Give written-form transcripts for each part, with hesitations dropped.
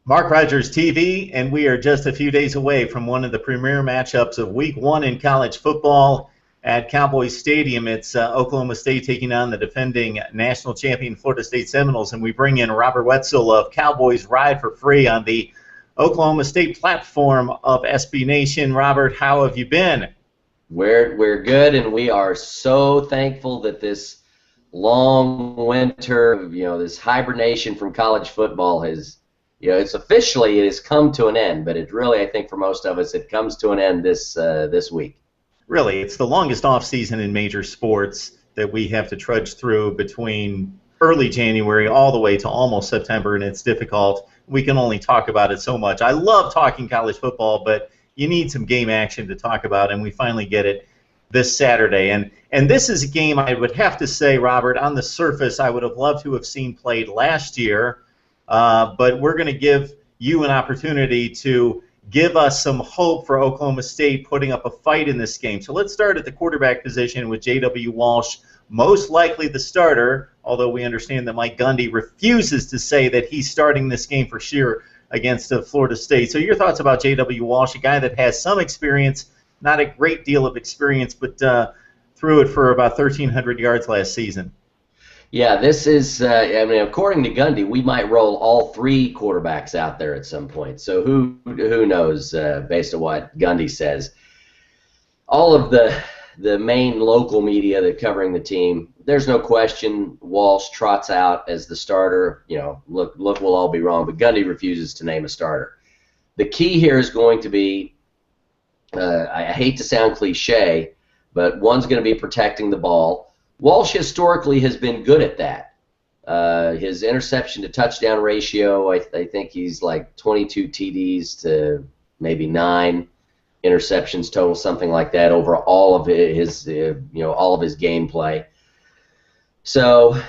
Mark Rogers TV, and we are just a few days away from one of the premier matchups of Week 1 in college football at Cowboys Stadium. It's Oklahoma State taking on the defending national champion Florida State Seminoles, and we bring in Robert Whetsell of Cowboys Ride for Free on the Oklahoma State platform of SB Nation. Robert, how have you been? We're good, and we are so thankful that this long winter, this hibernation from college football has, it has come to an end. But it really, I think, for most of us, it comes to an end this week. Really, it's the longest off season in major sports that we have to trudge through between early January all the way to almost September, and it's difficult. We can only talk about it so much. I love talking college football, but you need some game action to talk about, and we finally get it this Saturday. And this is a game I would have to say, Robert, on the surface, I would have loved to have seen played last year, but we're going to give you an opportunity to give us some hope for Oklahoma State putting up a fight in this game. So let's start at the quarterback position with J.W. Walsh, most likely the starter, although we understand that Mike Gundy refuses to say that he's starting this game for sure against Florida State. So your thoughts about J.W. Walsh, a guy that has some experience, not a great deal of experience, but threw it for about 1,300 yards last season. Yeah, this is, according to Gundy, we might roll all three quarterbacks out there at some point. So who knows, based on what Gundy says. All of the main local media that covering the team, there's no question Walsh trots out as the starter. Look, we'll all be wrong, but Gundy refuses to name a starter. The key here is going to be, I hate to sound cliche, but one's going to be protecting the ball. Walsh historically has been good at that. His interception to touchdown ratio, I think he's like 22 TDs to maybe 9 interceptions total, something like that, over all of his all of his gameplay. So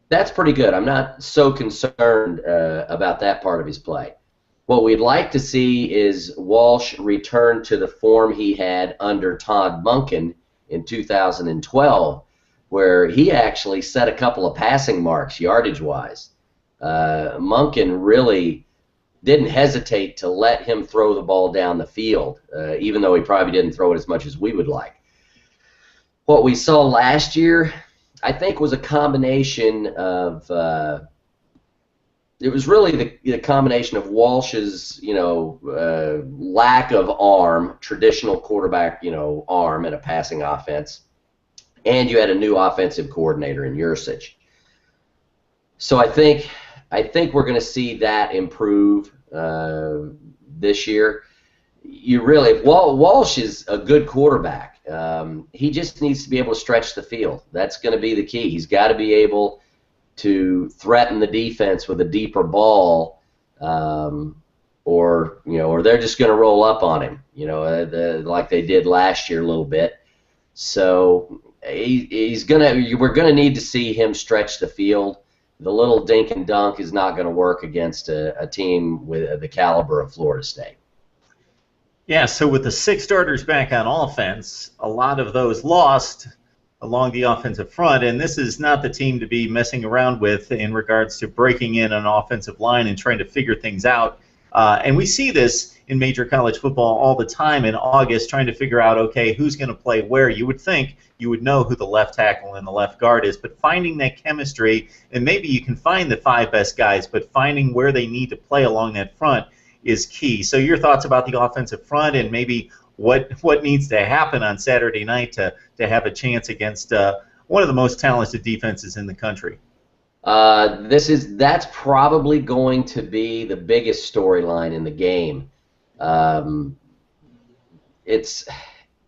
that's pretty good. I'm not so concerned about that part of his play. What we'd like to see is Walsh return to the form he had under Todd Monken in 2012, where he actually set a couple of passing marks yardage-wise. Monken really didn't hesitate to let him throw the ball down the field, even though he probably didn't throw it as much as we would like. What we saw last year, I think, was a combination of it was really the combination of Walsh's lack of arm, traditional quarterback arm in a passing offense, and you had a new offensive coordinator in Yursich. So I think we're going to see that improve this year. Walsh is a good quarterback. He just needs to be able to stretch the field. That's going to be the key. He's got to be able to threaten the defense with a deeper ball, or they're just going to roll up on him, like they did last year a little bit. So we're going to need to see him stretch the field. The little dink and dunk is not going to work against a team with the caliber of Florida State. Yeah, so with the 6 starters back on offense, a lot of those lost along the offensive front, and this is not the team to be messing around with in regards to breaking in an offensive line and trying to figure things out. And we see this in major college football all the time in August, trying to figure out, okay, who's going to play where. You would think you would know who the left tackle and the left guard is, but finding that chemistry, and maybe you can find the 5 best guys, but finding where they need to play along that front is key. So your thoughts about the offensive front and maybe what needs to happen on Saturday night to have a chance against one of the most talented defenses in the country? That's probably going to be the biggest storyline in the game. It's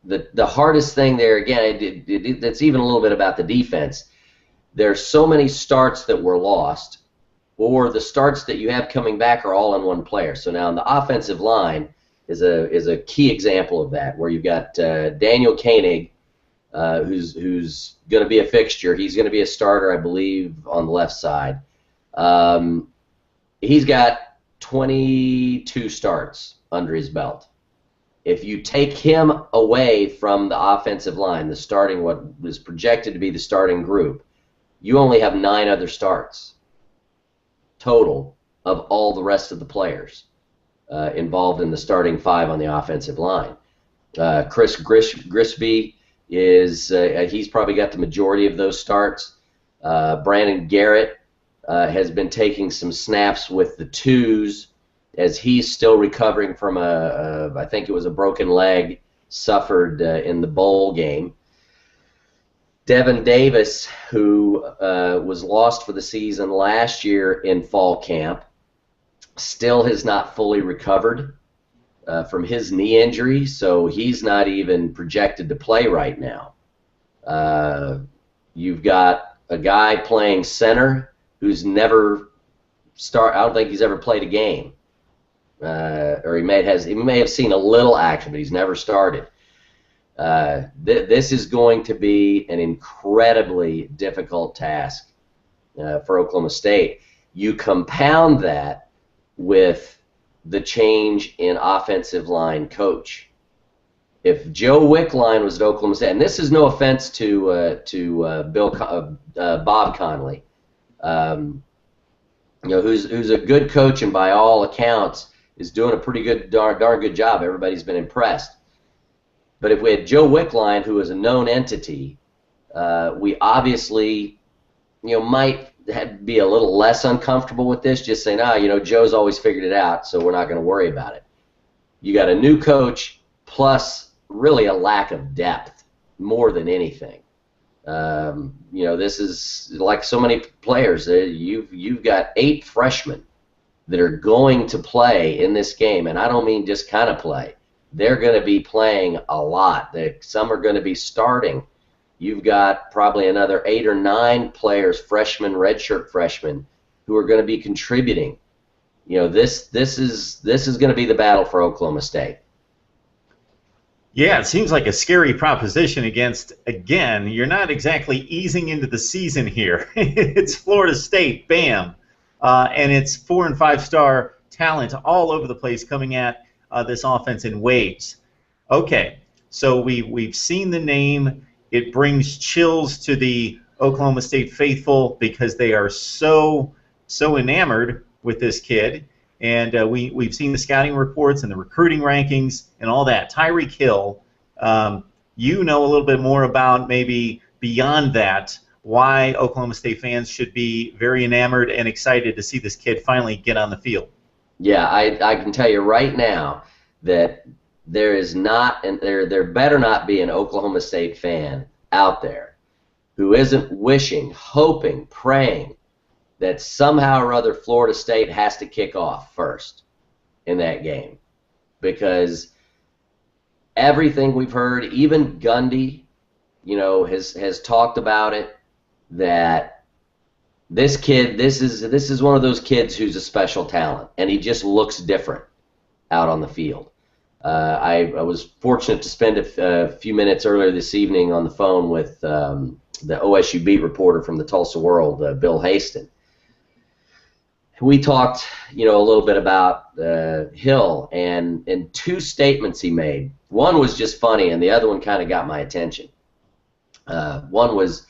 the hardest thing there. Again, it's even a little bit about the defense. There's so many starts that were lost, or the starts that you have coming back are all in one player. So now on the offensive line is a key example of that, where you've got Daniel Koenig, who's going to be a fixture. He's going to be a starter, I believe, on the left side. He's got 22 starts under his belt. If you take him away from the offensive line, what is projected to be the starting group, you only have 9 other starts total of all the rest of the players involved in the starting five on the offensive line. Chris Grisby he's probably got the majority of those starts. Brandon Garrett has been taking some snaps with the twos as he's still recovering from I think it was a broken leg suffered in the bowl game. Devin Davis, who was lost for the season last year in fall camp, still has not fully recovered from his knee injury, so he's not even projected to play right now. You've got a guy playing center who's never I don't think he's ever played a game, or he may have seen a little action, but he's never started. This is going to be an incredibly difficult task for Oklahoma State. You compound that with the change in offensive line coach. If Joe Wickline was at Oklahoma State, and this is no offense to Bob Connolly, who's a good coach and by all accounts is doing a pretty good, darn good job. Everybody's been impressed. But if we had Joe Wickline, who is a known entity, we obviously, might be a little less uncomfortable with this, just saying, Joe's always figured it out, so we're not going to worry about it. You got a new coach plus really a lack of depth more than anything. This is like so many players. You've got 8 freshmen that are going to play in this game, and I don't mean just kind of play. They're going to be playing a lot. Some are going to be starting. You've got probably another 8 or 9 players, freshmen, redshirt freshmen, who are going to be contributing. This is going to be the battle for Oklahoma State. Yeah, it seems like a scary proposition again, you're not exactly easing into the season here. It's Florida State, bam. And it's 4- and 5-star talent all over the place coming at this offense in waves. Okay, so we've seen the name. It brings chills to the Oklahoma State faithful because they are so enamored with this kid. And we've seen the scouting reports and the recruiting rankings and all that. Tyreek Hill, you know a little bit more about maybe beyond that, why Oklahoma State fans should be very enamored and excited to see this kid finally get on the field. Yeah, I can tell you right now that there is not, and there better not be an Oklahoma State fan out there who isn't wishing, hoping, praying that somehow or other Florida State has to kick off first in that game. Because everything we've heard, even Gundy, has talked about it, that this kid, this is one of those kids who's a special talent, and he just looks different out on the field. I was fortunate to spend a few minutes earlier this evening on the phone with the OSU beat reporter from the Tulsa World, Bill Haston. We talked, a little bit about Hill and 2 statements he made. One was just funny, and the other one kind of got my attention. One was,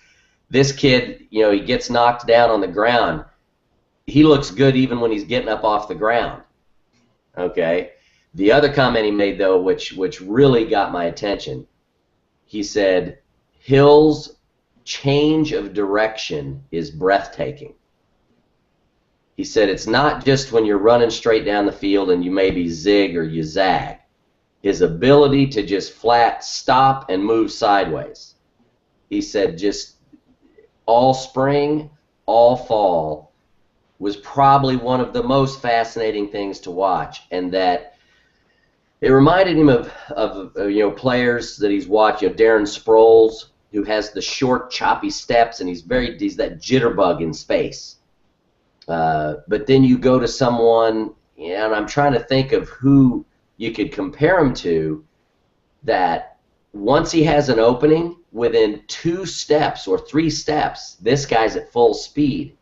this kid, he gets knocked down on the ground. He looks good even when he's getting up off the ground. Okay. The other comment he made, though, which really got my attention, he said, Hill's change of direction is breathtaking. He said it's not just when you're running straight down the field and you maybe zig or you zag. His ability to just flat stop and move sideways. He said just all spring, all fall was probably one of the most fascinating things to watch, and that it reminded him of players that he's watched. Darren Sproles, who has the short, choppy steps, and he's that jitterbug in space. But then you go to someone, and I'm trying to think of who you could compare him to, that once he has an opening, within 2 steps or 3 steps, this guy's at full speed.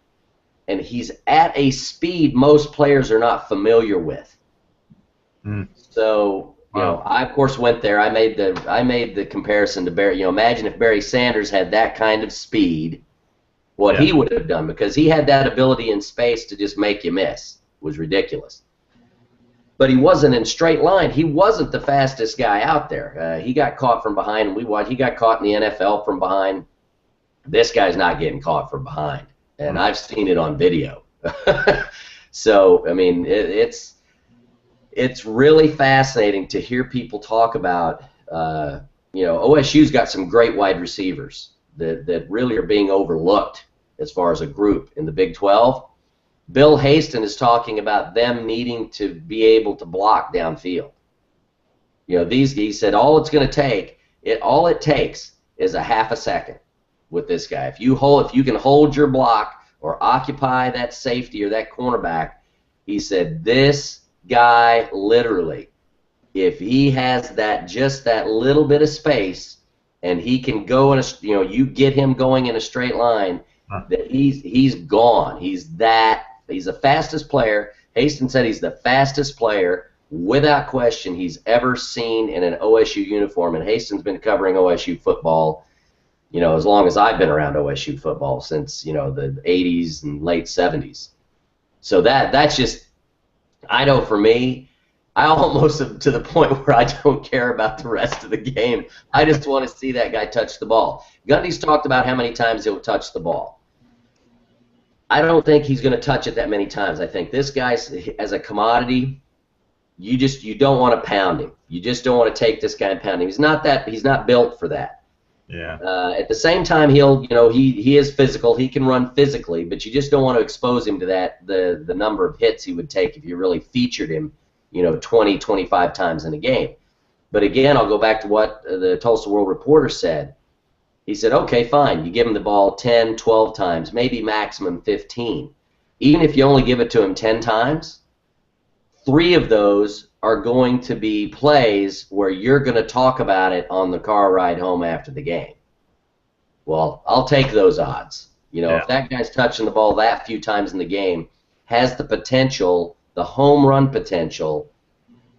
And he's at a speed most players are not familiar with. Mm. So, I of course went there. I made the comparison to Barry. Imagine if Barry Sanders had that kind of speed, what he would have done, because he had that ability in space to just make you miss. was ridiculous. But he wasn't in straight line. He wasn't the fastest guy out there. He got caught from behind, and he got caught in the NFL from behind. This guy's not getting caught from behind, and I've seen it on video. So, I mean, it's really fascinating to hear people talk about, OSU's got some great wide receivers that really are being overlooked as far as a group in the Big 12. Bill Haston is talking about them needing to be able to block downfield. He said all it takes is a half a second with this guy. If you can hold your block or occupy that safety or that cornerback, he said this guy literally, if he has just that little bit of space and he can go you get him going in a straight line, that he's gone. He's the fastest player. Haston said he's the fastest player without question he's ever seen in an OSU uniform, and Haston's been covering OSU football, as long as I've been around OSU football, since, the 80s and late 70s. So that's just, I know for me, I almost am to the point where I don't care about the rest of the game. I just want to see that guy touch the ball. Gundy's talked about how many times he'll touch the ball. I don't think he's going to touch it that many times. I think this guy's, as a commodity, you don't want to pound him. You just don't want to take this guy and pound him. He's not built for that. Yeah. At the same time, he is physical. He can run physically, but you just don't want to expose him to the number of hits he would take if you really featured him, 20, 25 times in a game. But again, I'll go back to what the Tulsa World Reporter said. He said, okay, fine, you give him the ball 10, 12 times, maybe maximum 15. Even if you only give it to him 10 times, 3 of those are going to be plays where you're going to talk about it on the car ride home after the game. Well, I'll take those odds. If that guy's touching the ball that few times in the game, has the potential, the home run potential,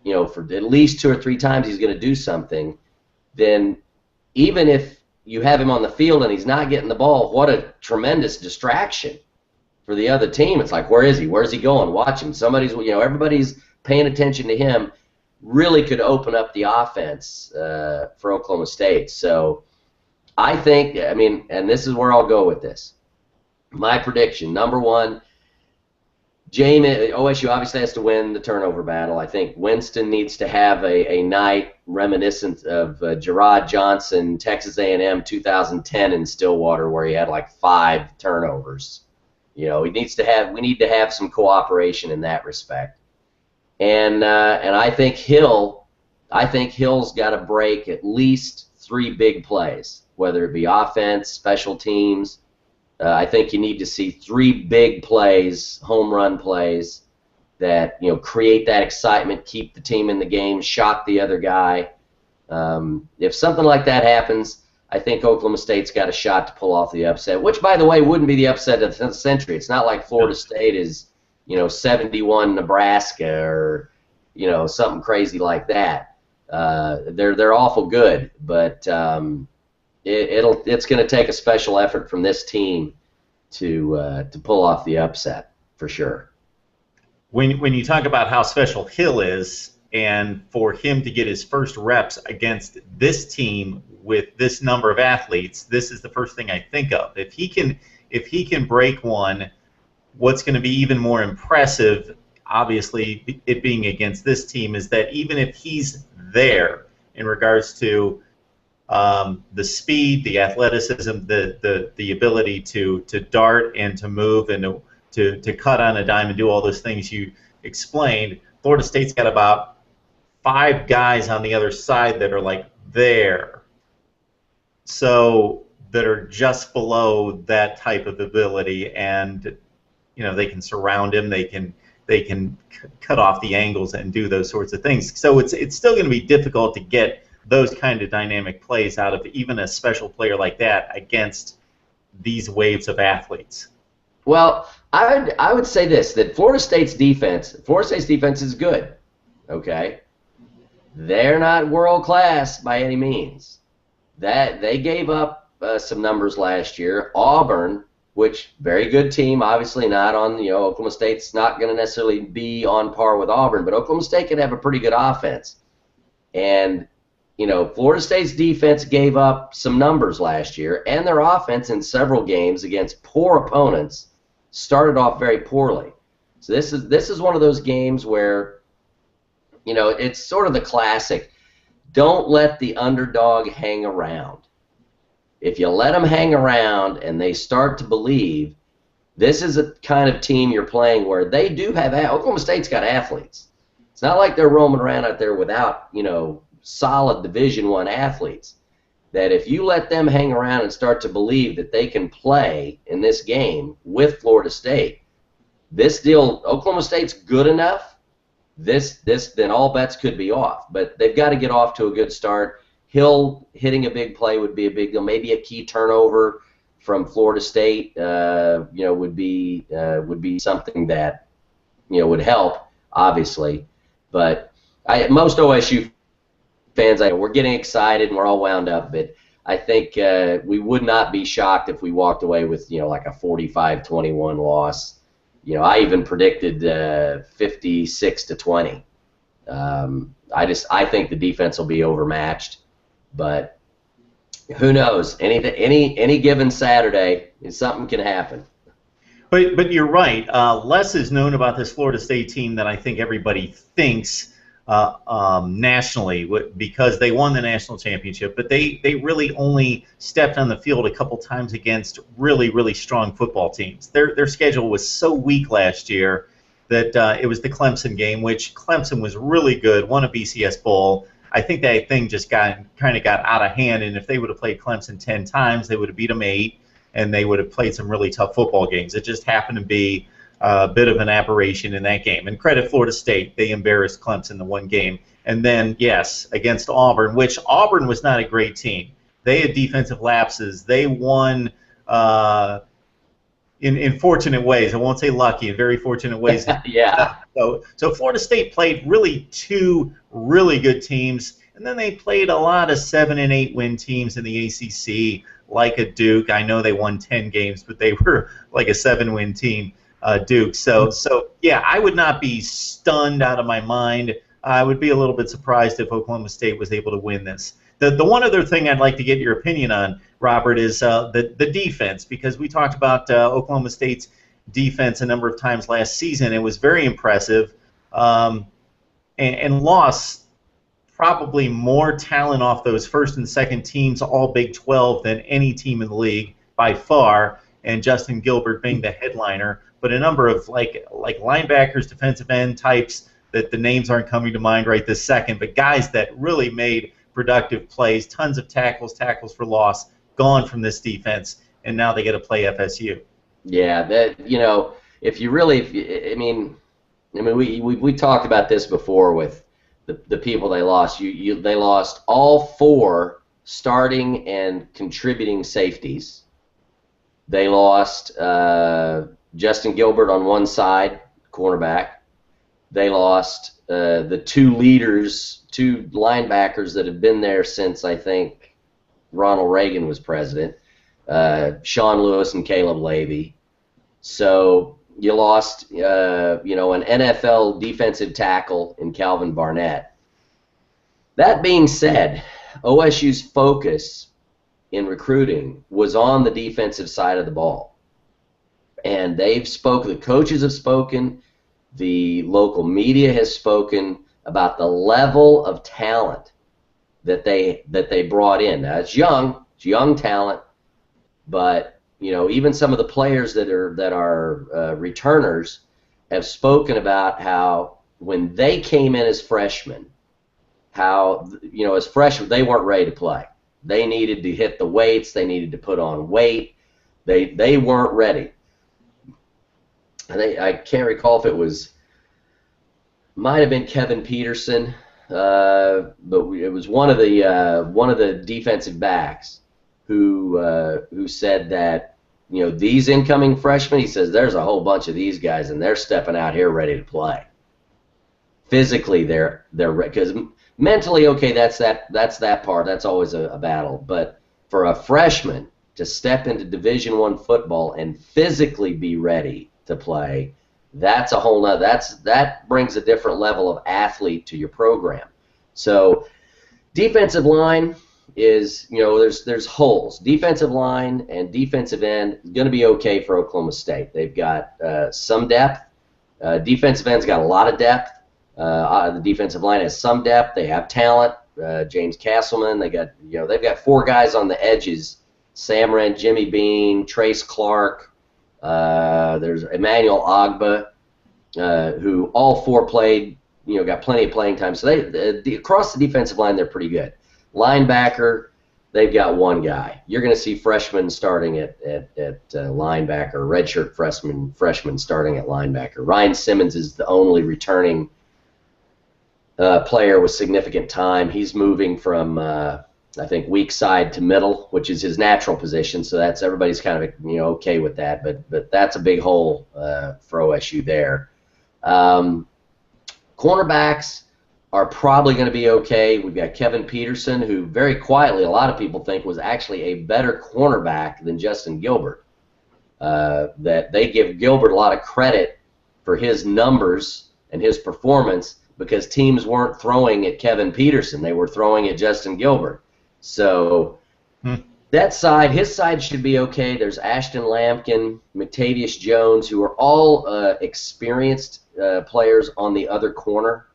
for at least 2 or 3 times he's going to do something, then even if you have him on the field and he's not getting the ball, what a tremendous distraction for the other team. It's like, where is he? Where's he going? Watch him. Everybody's paying attention to him. Really could open up the offense for Oklahoma State. So I think, and this is where I'll go with this. My prediction, number 1, OSU obviously has to win the turnover battle. I think Winston needs to have a night reminiscent of Gerard Johnson, Texas A&M 2010 in Stillwater, where he had like 5 turnovers. We need to have some cooperation in that respect. And I think Hill's got to break at least 3 big plays, whether it be offense, special teams. I think you need to see 3 big plays, home run plays, that create that excitement, keep the team in the game, shock the other guy. If something like that happens, I think Oklahoma State's got a shot to pull off the upset, which, by the way, wouldn't be the upset of the century. It's not like Florida State is 71 Nebraska or something crazy like that. They're awful good, but it's going to take a special effort from this team to pull off the upset for sure. When you talk about how special Hill is, and for him to get his first reps against this team with this number of athletes, this is the first thing I think of. If he can break one, what's going to be even more impressive, obviously, it being against this team, is that even if he's there in regards to the speed, the athleticism, the ability to dart and to move and to cut on a dime and do all those things you explained, Florida State's got about 5 guys on the other side that are like there, so that are just below that type of ability, and they can surround him, they can cut off the angles and do those sorts of things. So it's still going to be difficult to get those kind of dynamic plays out of even a special player like that against these waves of athletes. Well, I would say this, that Florida State's defense is good, okay? They're not world class by any means. That they gave up some numbers last year. Auburn which very good team, obviously not on, Oklahoma State's not going to necessarily be on par with Auburn, but Oklahoma State can have a pretty good offense. And, Florida State's defense gave up some numbers last year, and their offense in several games against poor opponents started off very poorly. So this is one of those games where, it's sort of the classic, don't let the underdog hang around. If you let them hang around and they start to believe, this is a kind of team you're playing where they do have, Oklahoma State's got athletes. It's not like they're roaming around out there without, solid Division I athletes. That if you let them hang around and start to believe that they can play in this game with Florida State, Oklahoma State's good enough, then all bets could be off. But they've got to get off to a good start. Hill hitting a big play would be a big deal. Maybe a key turnover from Florida State, would be something that, would help, obviously. But most OSU fans, we're getting excited and we're all wound up. But I think we would not be shocked if we walked away with, like a 45-21 loss. I even predicted 56-20. I think the defense will be overmatched. But who knows? Any given Saturday, something can happen. But you're right. Less is known about this Florida State team than I think everybody thinks nationally, because they won the national championship. But they really only stepped on the field a couple times against really, really strong football teams. Their schedule was so weak last year that it was the Clemson game, which Clemson was really good, won a BCS Bowl. I think that thing just kind of got out of hand, and if they would have played Clemson 10 times, they would have beat them 8, and they would have played some really tough football games. It just happened to be a bit of an aberration in that game. And credit Florida State, they embarrassed Clemson the one game. And then, yes, against Auburn, which Auburn was not a great team. They had defensive lapses. They won in fortunate ways. I won't say lucky, in very fortunate ways. Yeah. So Florida State played really two really good teams, and then they played a lot of 7 and 8 win teams in the ACC, like a Duke. I know they won 10 games, but they were like a 7-win team, Duke. So yeah, I would not be stunned out of my mind. I would be a little bit surprised if Oklahoma State was able to win this. The one other thing I'd like to get your opinion on, Robert, is the defense, because we talked about Oklahoma State's defense a number of times last season. It was very impressive, and lost probably more talent off those first and second teams, all Big 12, than any team in the league by far, and Justin Gilbert being the headliner. But a number of like linebackers, defensive end types that the names aren't coming to mind right this second, but guys that really made productive plays, tons of tackles for loss, gone from this defense, and now they get to play FSU. Yeah, if you really, we talked about this before with the people they lost. They lost all 4 starting and contributing safeties. They lost Justin Gilbert on one side, cornerback. They lost the 2 leaders, 2 linebackers that have been there since, I think, Ronald Reagan was president, Sean Lewis and Caleb Levy. So you lost, an NFL defensive tackle in Calvin Barnett. That being said, OSU's focus in recruiting was on the defensive side of the ball. And they've spoken, the coaches have spoken, the local media has spoken about the level of talent that they brought in. Now, it's young talent, but even some of the players that are returners have spoken about how when they came in as freshmen, how as freshmen they weren't ready to play. They needed to hit the weights. They needed to put on weight. They weren't ready. I can't recall if it might have been Kevin Peterson, but it was one of the defensive backs who said that these incoming freshmen, he says, there's a whole bunch of these guys and they're stepping out here ready to play. Physically, they're because mentally, okay, that's that part. That's always a battle. But for a freshman, to step into Division I football and physically be ready to play, that's a whole nother, that brings a different level of athlete to your program. So defensive line is, there's holes. Defensive line and defensive end is going to be okay for Oklahoma State. They've got some depth. Defensive end's got a lot of depth. The defensive line has some depth. They have talent. James Castleman. They've got 4 guys on the edges: Sam Wren, Jimmy Bean, Trace Clark. There's Emmanuel Ogba, who all 4 played. Got plenty of playing time. So across the defensive line, they're pretty good. Linebacker, they've got 1 guy. You're going to see freshmen starting at linebacker, redshirt freshman starting at linebacker. Ryan Simmons is the only returning player with significant time. He's moving from, I think, weak side to middle, which is his natural position. So everybody's kind of okay with that. But that's a big hole for OSU there. Cornerbacks are probably going to be okay. We've got Kevin Peterson, who very quietly, a lot of people think, was actually a better cornerback than Justin Gilbert. That they give Gilbert a lot of credit for his numbers and his performance because teams weren't throwing at Kevin Peterson. They were throwing at Justin Gilbert. So his side should be okay. There's Ashton Lampkin, McTavius Jones, who are all experienced players on the other corner.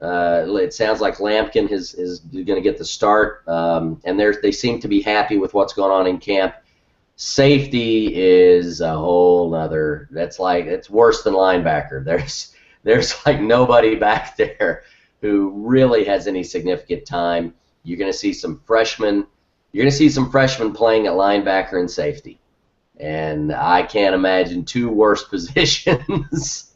It sounds like Lampkin is going to get the start, and they seem to be happy with what's going on in camp. Safety is a whole nother. It's worse than linebacker. There's like nobody back there who really has any significant time. You're going to see some freshmen. You're going to see some freshmen playing at linebacker and safety, and I can't imagine 2 worse positions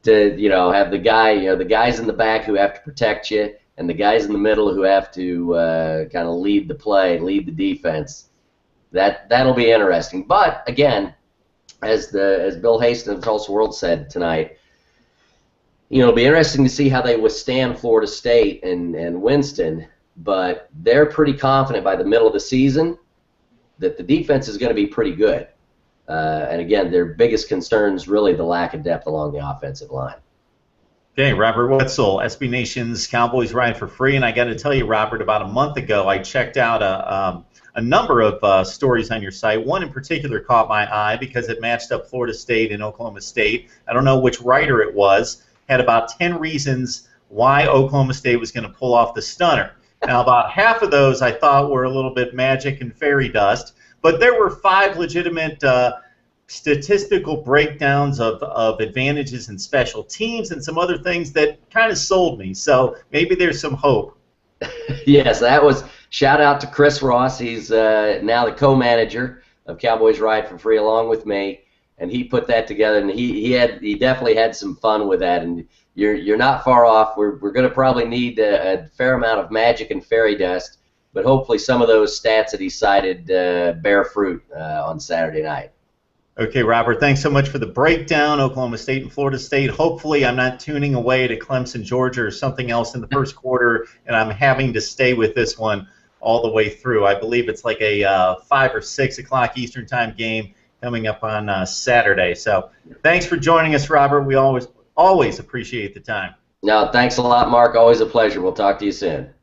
to have the guys in the back who have to protect you, and the guys in the middle who have to kind of lead the play, lead the defense. That'll be interesting. But again, as Bill Hastings of Tulsa World said tonight, it'll be interesting to see how they withstand Florida State and Winston. But they're pretty confident by the middle of the season that the defense is going to be pretty good. And again, their biggest concern is really the lack of depth along the offensive line. Okay, Robert Whetsell, SB Nation's Cowboys Ride for Free. And I got to tell you, Robert, about a month ago, I checked out a number of stories on your site. One in particular caught my eye because it matched up Florida State and Oklahoma State. I don't know which writer it was. Had about 10 reasons why Oklahoma State was going to pull off the stunner. Now, about half of those I thought were a little bit magic and fairy dust, but there were 5 legitimate statistical breakdowns of advantages in special teams and some other things that kind of sold me. So maybe there's some hope. Yes, that was shout out to Chris Ross. He's now the co-manager of Cowboys Ride for Free along with me, and he put that together, and he definitely had some fun with that. And you're not far off. We're going to probably need a fair amount of magic and fairy dust, but hopefully some of those stats that he cited bear fruit on Saturday night. Okay, Robert, thanks so much for the breakdown, Oklahoma State and Florida State. Hopefully I'm not tuning away to Clemson, Georgia, or something else in the first quarter, and I'm having to stay with this one all the way through. I believe it's like a 5 or 6 o'clock Eastern Time game coming up on Saturday. So thanks for joining us, Robert. We always appreciate the time. No, thanks a lot, Mark. Always a pleasure. We'll talk to you soon.